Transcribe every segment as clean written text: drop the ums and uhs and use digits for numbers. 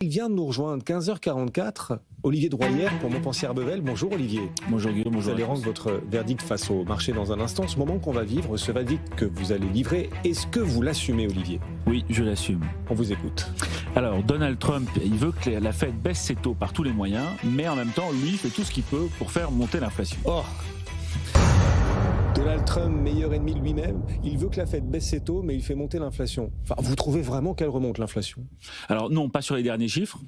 Il vient de nous rejoindre 15h44, Olivier Droyère pour Montpensier-Arbevel. Bonjour Olivier. Bonjour Guillaume, bonjour. Vous allez rendre votre verdict face au marché dans un instant. Ce moment qu'on va vivre, ce verdict que vous allez livrer, est-ce que vous l'assumez Olivier ? Oui, je l'assume. On vous écoute. Alors Donald Trump, il veut que la Fed baisse ses taux par tous les moyens, mais en même temps, lui, il fait tout ce qu'il peut pour faire monter l'inflation. Oh, Donald Trump, meilleur ennemi de lui-même, il veut que la Fed baisse ses taux, mais il fait monter l'inflation. Enfin, vous trouvez vraiment qu'elle remonte, l'inflation ? Alors non, pas sur les derniers chiffres.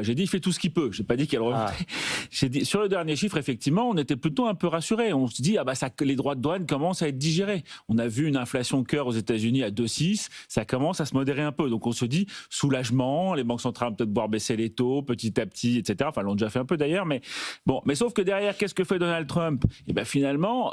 J'ai dit il fait tout ce qu'il peut. J'ai pas dit qu'elle remonte. J'ai dit sur le dernier chiffre, effectivement, on était plutôt un peu rassurés. On se dit les droits de douane commencent à être digérés. On a vu une inflation cœur aux États-Unis à 2,6. Ça commence à se modérer un peu. Donc on se dit soulagement. Les banques centrales vont peut-être voir baisser les taux petit à petit, etc. Enfin, l'ont déjà fait un peu d'ailleurs. Mais bon, mais sauf que derrière, qu'est-ce que fait Donald Trump ? Et ben finalement,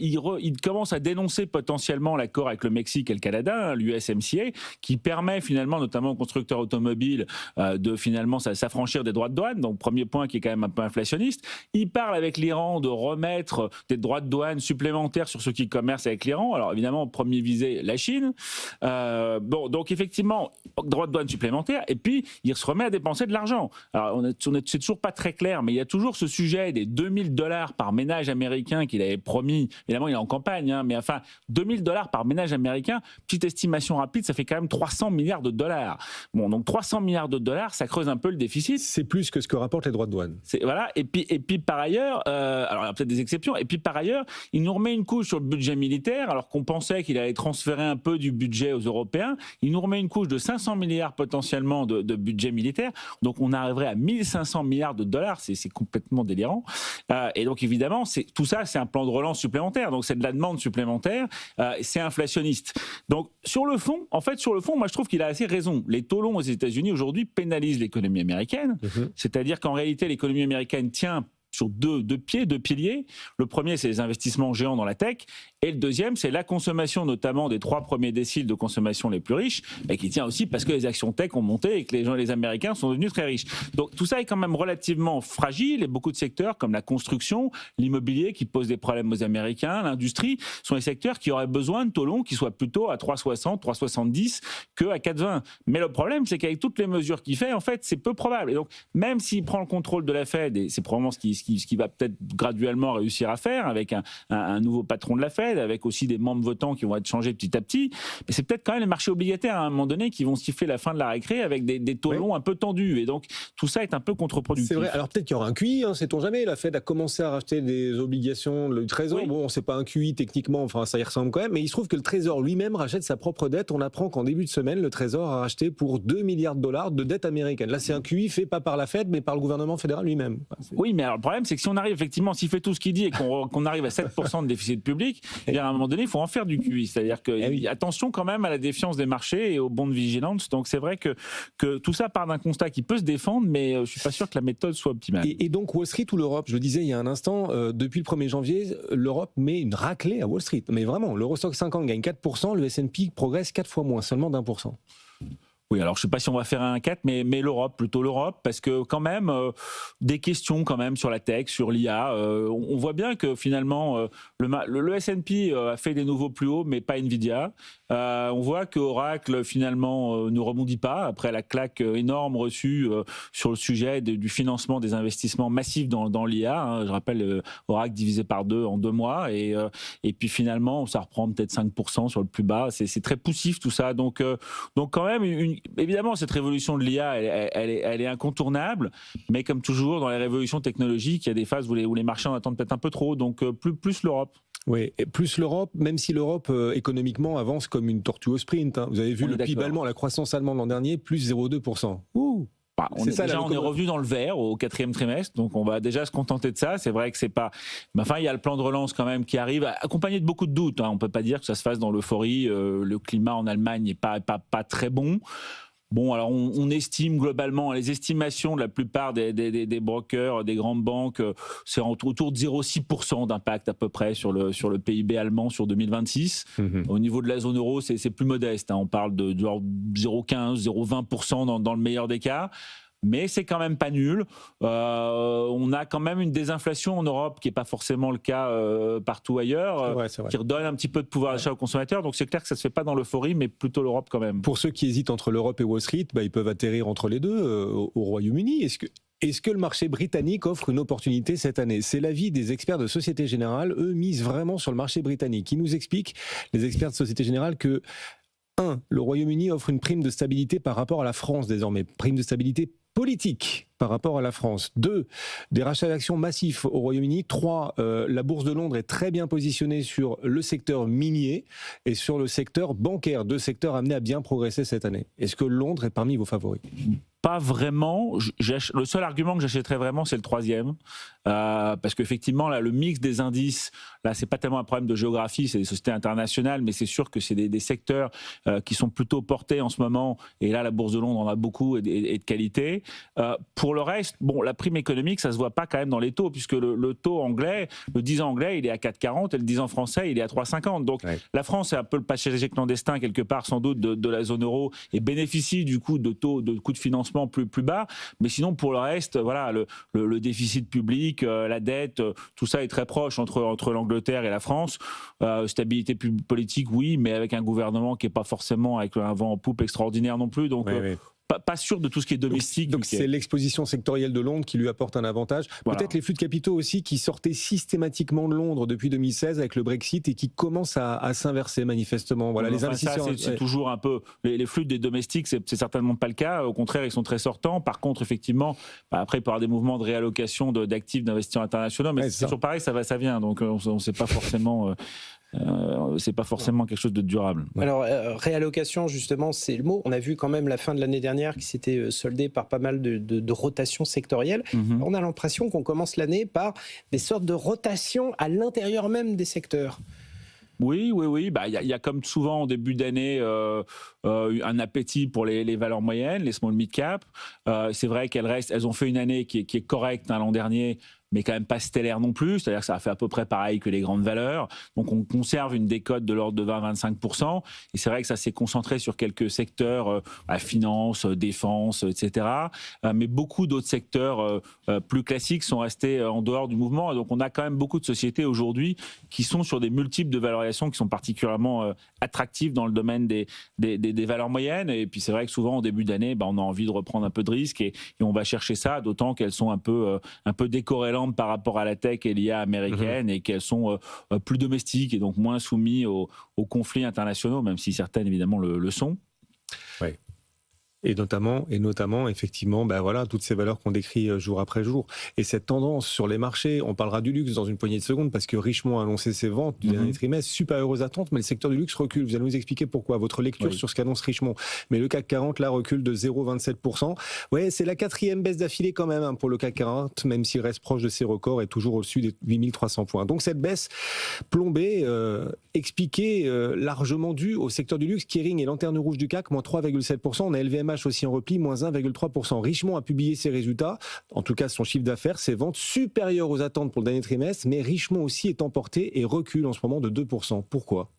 il commence à dénoncer potentiellement l'accord avec le Mexique et le Canada, l'USMCA, qui permet finalement, notamment aux constructeurs automobiles, de finalement s'affranchir des droits de douane. Donc, premier point qui est quand même un peu inflationniste. Il parle avec l'Iran de remettre des droits de douane supplémentaires sur ceux qui commercent avec l'Iran. Alors, évidemment, premier visé, la Chine. Donc, effectivement, droits de douane supplémentaires. Et puis, il se remet à dépenser de l'argent. Alors, c'est toujours pas très clair, mais il y a toujours ce sujet des $2,000 par ménage américain qu'il avait promis. Évidemment, il est en campagne, mais enfin, $2,000 par ménage américain, petite estimation rapide, ça fait quand même 300 milliards de dollars. Bon, donc 300 milliards de dollars, ça creuse un peu le déficit. C'est plus que ce que rapportent les droits de douane. Voilà. Et puis par ailleurs, alors il y a peut-être des exceptions, et puis par ailleurs, il nous remet une couche sur le budget militaire, alors qu'on pensait qu'il allait transférer un peu du budget aux Européens. Il nous remet une couche de 500 milliards potentiellement de budget militaire. Donc on arriverait à 1500 milliards de dollars. C'est complètement délirant. Et donc évidemment, tout ça, c'est un plan de relance supplémentaire. Donc c'est de la demande supplémentaire, c'est inflationniste. Donc sur le fond, moi je trouve qu'il a assez raison. Les taux longs aux États-Unis aujourd'hui pénalisent l'économie américaine, c'est-à-dire qu'en réalité l'économie américaine tient sur deux piliers. Le premier, c'est les investissements géants dans la tech. Et le deuxième, c'est la consommation, notamment des 3 premiers déciles de consommation les plus riches, et qui tient aussi parce que les actions tech ont monté et que les Américains sont devenus très riches. Donc tout ça est quand même relativement fragile, et beaucoup de secteurs comme la construction, l'immobilier qui posent des problèmes aux Américains, l'industrie, sont des secteurs qui auraient besoin de taux longs qui soient plutôt à 3,60, 3,70 qu'à 4,20. Mais le problème, c'est qu'avec toutes les mesures qu'il fait, en fait, c'est peu probable. Et donc, même s'il prend le contrôle de la Fed, et c'est probablement ce qu'il va peut-être graduellement réussir à faire avec un nouveau patron de la Fed, avec aussi des membres votants qui vont être changés petit à petit. Mais c'est peut-être quand même les marchés obligataires à un moment donné qui vont siffler la fin de la récré avec des taux longs un peu tendus. Et donc tout ça est un peu contre-productif. C'est vrai. Alors peut-être qu'il y aura un QI, sait-on jamais. La Fed a commencé à racheter des obligations du Trésor. Oui. Bon, c'est pas un QI techniquement, enfin ça y ressemble quand même. Mais il se trouve que le Trésor lui-même rachète sa propre dette. On apprend qu'en début de semaine, le Trésor a racheté pour $2 milliards de dette américaine. Là, c'est un QI fait pas par la Fed, mais par le gouvernement fédéral lui-même. Oui, mais alors le problème, c'est que si on arrive effectivement, s'il fait tout ce qu'il dit et qu'on arrive à 7% de déficit public, et à un moment donné, il faut en faire du QI. C'est-à-dire que attention quand même à la défiance des marchés et aux bons de vigilance. Donc c'est vrai que tout ça part d'un constat qui peut se défendre, mais je suis pas sûr que la méthode soit optimale. Et donc Wall Street ou l'Europe, je le disais il y a un instant, depuis le 1er janvier, l'Europe met une raclée à Wall Street. Mais vraiment, l'Eurostoxx 50 gagne 4%, le S&P progresse 4 fois moins, seulement d'1%. Oui, alors je ne sais pas si on va faire un 4, mais plutôt l'Europe, parce que quand même, des questions quand même sur la tech, sur l'IA, on voit bien que finalement, le S&P a fait des nouveaux plus hauts, mais pas Nvidia. On voit que Oracle finalement ne rebondit pas après la claque énorme reçue sur le sujet du financement des investissements massifs dans l'IA. Je rappelle, Oracle divisé par 2 en 2 mois, et puis finalement, ça reprend peut-être 5% sur le plus bas. C'est très poussif tout ça, donc quand même évidemment, cette révolution de l'IA, elle est incontournable, mais comme toujours, dans les révolutions technologiques, il y a des phases où les marchés en attendent peut-être un peu trop, donc plus l'Europe. Oui, et plus l'Europe, même si l'Europe économiquement avance comme une tortue au sprint. Vous avez vu le PIB allemand, la croissance allemande l'an dernier, plus 0,2%. Ouh. On est revenu dans le vert au 4e trimestre, donc on va déjà se contenter de ça. C'est vrai que c'est pas. Mais enfin, il y a le plan de relance quand même qui arrive, accompagné de beaucoup de doutes. On peut pas dire que ça se fasse dans l'euphorie. Le climat en Allemagne n'est pas très bon. Bon, alors on estime globalement, les estimations de la plupart des brokers, des grandes banques, c'est autour de 0,6% d'impact à peu près sur le PIB allemand sur 2026. Au niveau de la zone euro, c'est plus modeste. On parle de genre 0,15, 0,20% dans le meilleur des cas. mais c'est quand même pas nul. On a quand même une désinflation en Europe qui n'est pas forcément le cas partout ailleurs, c'est vrai. qui redonne un petit peu de pouvoir d'achat aux consommateurs. Donc c'est clair que ça ne se fait pas dans l'euphorie, mais plutôt l'Europe quand même. Pour ceux qui hésitent entre l'Europe et Wall Street, ils peuvent atterrir entre les deux au Royaume-Uni. Est-ce que le marché britannique offre une opportunité cette année? C'est l'avis des experts de Société Générale. Eux misent vraiment sur le marché britannique. Ils nous expliquent, les experts de Société Générale, que 1. Le Royaume-Uni offre une prime de stabilité par rapport à la France désormais. Prime de stabilité politique par rapport à la France. 2. Des rachats d'actions massifs au Royaume-Uni. 3. La Bourse de Londres est très bien positionnée sur le secteur minier et sur le secteur bancaire. 2 secteurs amenés à bien progresser cette année. Est-ce que Londres est parmi vos favoris? Pas vraiment. Le seul argument que j'achèterais vraiment, c'est le troisième. Parce qu'effectivement, là, le mix des indices, là, c'est pas tellement un problème de géographie, c'est des sociétés internationales, mais c'est sûr que c'est des secteurs qui sont plutôt portés en ce moment. Et là, la Bourse de Londres en a beaucoup et de qualité. Pour le reste, bon, la prime économique, ça se voit pas quand même dans les taux, puisque le taux anglais, le 10 ans anglais, il est à 4,40 et le 10 ans français, il est à 3,50. Donc, la France est un peu le passager clandestin, quelque part, sans doute, de la zone euro et bénéficie du coup de coûts de financement plus bas, mais sinon pour le reste, voilà, le déficit public, la dette, tout ça est très proche entre l'Angleterre et la France. Stabilité politique, oui, mais avec un gouvernement qui est pas forcément avec un vent en poupe extraordinaire non plus, donc pas sûr de tout ce qui est domestique. Donc c'est l'exposition sectorielle de Londres qui lui apporte un avantage. Voilà. Peut-être les flux de capitaux aussi qui sortaient systématiquement de Londres depuis 2016 avec le Brexit et qui commencent à s'inverser manifestement. Voilà, les investisseurs. Ça, c'est toujours un peu les flux des domestiques, c'est certainement pas le cas. Au contraire, ils sont très sortants. Par contre, effectivement, après il peut y avoir des mouvements de réallocation d'actifs d'investisseurs internationaux, mais c'est toujours pareil, ça va, ça vient. Donc on ne sait pas forcément. C'est pas forcément quelque chose de durable. Alors, réallocation, justement, c'est le mot. On a vu quand même la fin de l'année dernière qui s'était soldée par pas mal de rotations sectorielles. On a l'impression qu'on commence l'année par des sortes de rotations à l'intérieur même des secteurs. Oui. Bah, y a comme souvent en début d'année un appétit pour les valeurs moyennes, les small mid cap. C'est vrai elles ont fait une année qui est correcte l'an dernier, mais quand même pas stellaire non plus, c'est-à-dire que ça a fait à peu près pareil que les grandes valeurs. Donc on conserve une décote de l'ordre de 20-25%, et c'est vrai que ça s'est concentré sur quelques secteurs, finance, défense, etc. Mais beaucoup d'autres secteurs plus classiques sont restés en dehors du mouvement, et donc on a quand même beaucoup de sociétés aujourd'hui qui sont sur des multiples de valorisation qui sont particulièrement attractifs dans le domaine des valeurs moyennes, et puis c'est vrai que souvent en début d'année, on a envie de reprendre un peu de risque, et on va chercher ça, d'autant qu'elles sont un peu décorrélantes par rapport à la tech et l'IA américaine, et qu'elles sont plus domestiques et donc moins soumises aux conflits internationaux, même si certaines évidemment le sont. Oui. Et notamment, effectivement, voilà, toutes ces valeurs qu'on décrit jour après jour. Et cette tendance sur les marchés, on parlera du luxe dans une poignée de secondes, parce que Richemont a annoncé ses ventes du dernier trimestre, supérieures aux attentes, mais le secteur du luxe recule. Vous allez nous expliquer pourquoi, votre lecture sur ce qu'annonce Richemont. Mais le CAC 40, là, recule de 0,27%. Ouais, c'est la 4e baisse d'affilée quand même pour le CAC 40, même s'il reste proche de ses records et toujours au-dessus des 8300 points. Donc cette baisse plombée, expliquée, largement due au secteur du luxe. Kering et Lanterne Rouge du CAC, moins 3,7%. On a LVMH aussi en repli, moins 1,3%. Richemont a publié ses résultats, en tout cas son chiffre d'affaires, ses ventes supérieures aux attentes pour le dernier trimestre, mais Richemont aussi est emporté et recule en ce moment de 2%. Pourquoi ?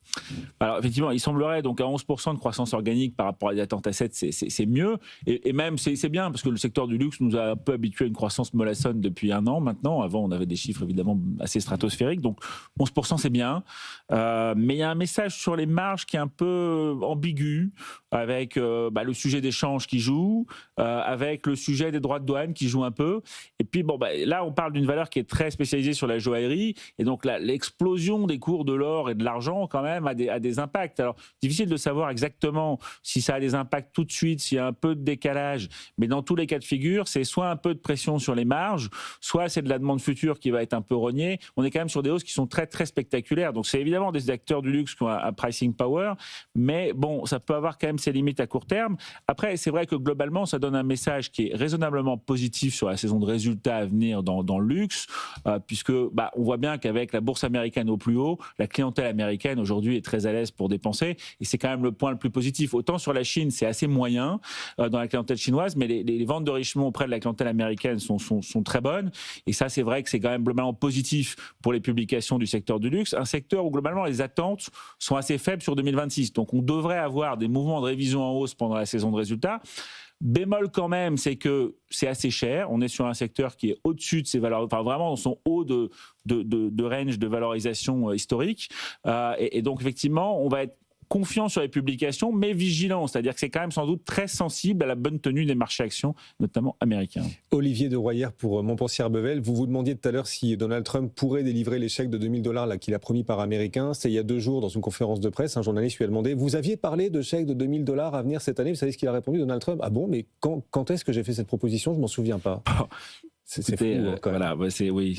Alors effectivement, il semblerait donc à 11% de croissance organique par rapport à des attentes à 7, c'est mieux, et même c'est bien, parce que le secteur du luxe nous a un peu habitués à une croissance mollassonne depuis un an maintenant. Avant, on avait des chiffres évidemment assez stratosphériques, donc 11% c'est bien, mais il y a un message sur les marges qui est un peu ambigu, avec le sujet des changes qui joue, avec le sujet des droits de douane qui joue un peu, et puis là on parle d'une valeur qui est très spécialisée sur la joaillerie, et donc l'explosion des cours de l'or et de l'argent quand même a des impacts. Alors difficile de savoir exactement si ça a des impacts tout de suite, s'il y a un peu de décalage, mais dans tous les cas de figure, c'est soit un peu de pression sur les marges, soit c'est de la demande future qui va être un peu rognée. On est quand même sur des hausses qui sont très très spectaculaires, donc c'est évidemment des acteurs du luxe qui ont un pricing power, mais bon, ça peut avoir quand même ses limites à court terme. Après, c'est vrai que globalement, ça donne un message qui est raisonnablement positif sur la saison de résultats à venir dans le luxe, puisque on voit bien qu'avec la bourse américaine au plus haut, la clientèle américaine aujourd'hui est très à l'aise pour dépenser, et c'est quand même le point le plus positif. Autant sur la Chine, c'est assez moyen dans la clientèle chinoise, mais les ventes de Richemont auprès de la clientèle américaine sont très bonnes, et ça c'est vrai que c'est quand même globalement positif pour les publications du secteur du luxe, un secteur où globalement les attentes sont assez faibles sur 2026, donc on devrait avoir des mouvements de révision en hausse pendant la saison de résultats. Bémol quand même, c'est que c'est assez cher. On est sur un secteur qui est au-dessus de ses valeurs, enfin vraiment dans son haut de range de valorisation historique. Et donc effectivement, on va être confiant sur les publications, mais vigilant. C'est-à-dire que c'est quand même sans doute très sensible à la bonne tenue des marchés actions, notamment américains. Olivier de Royer pour Montpensier-Bevel. Vous vous demandiez tout à l'heure si Donald Trump pourrait délivrer les chèques de $2000 là, qu'il a promis par américain. C'est il y a 2 jours dans une conférence de presse. Un journaliste lui a demandé « Vous aviez parlé de chèques de $2000 à venir cette année ?» Vous savez ce qu'il a répondu, Donald Trump ? « Ah bon, mais quand est-ce que j'ai fait cette proposition ? Je ne m'en souviens pas. » C'est fou, quand même. Voilà, oui.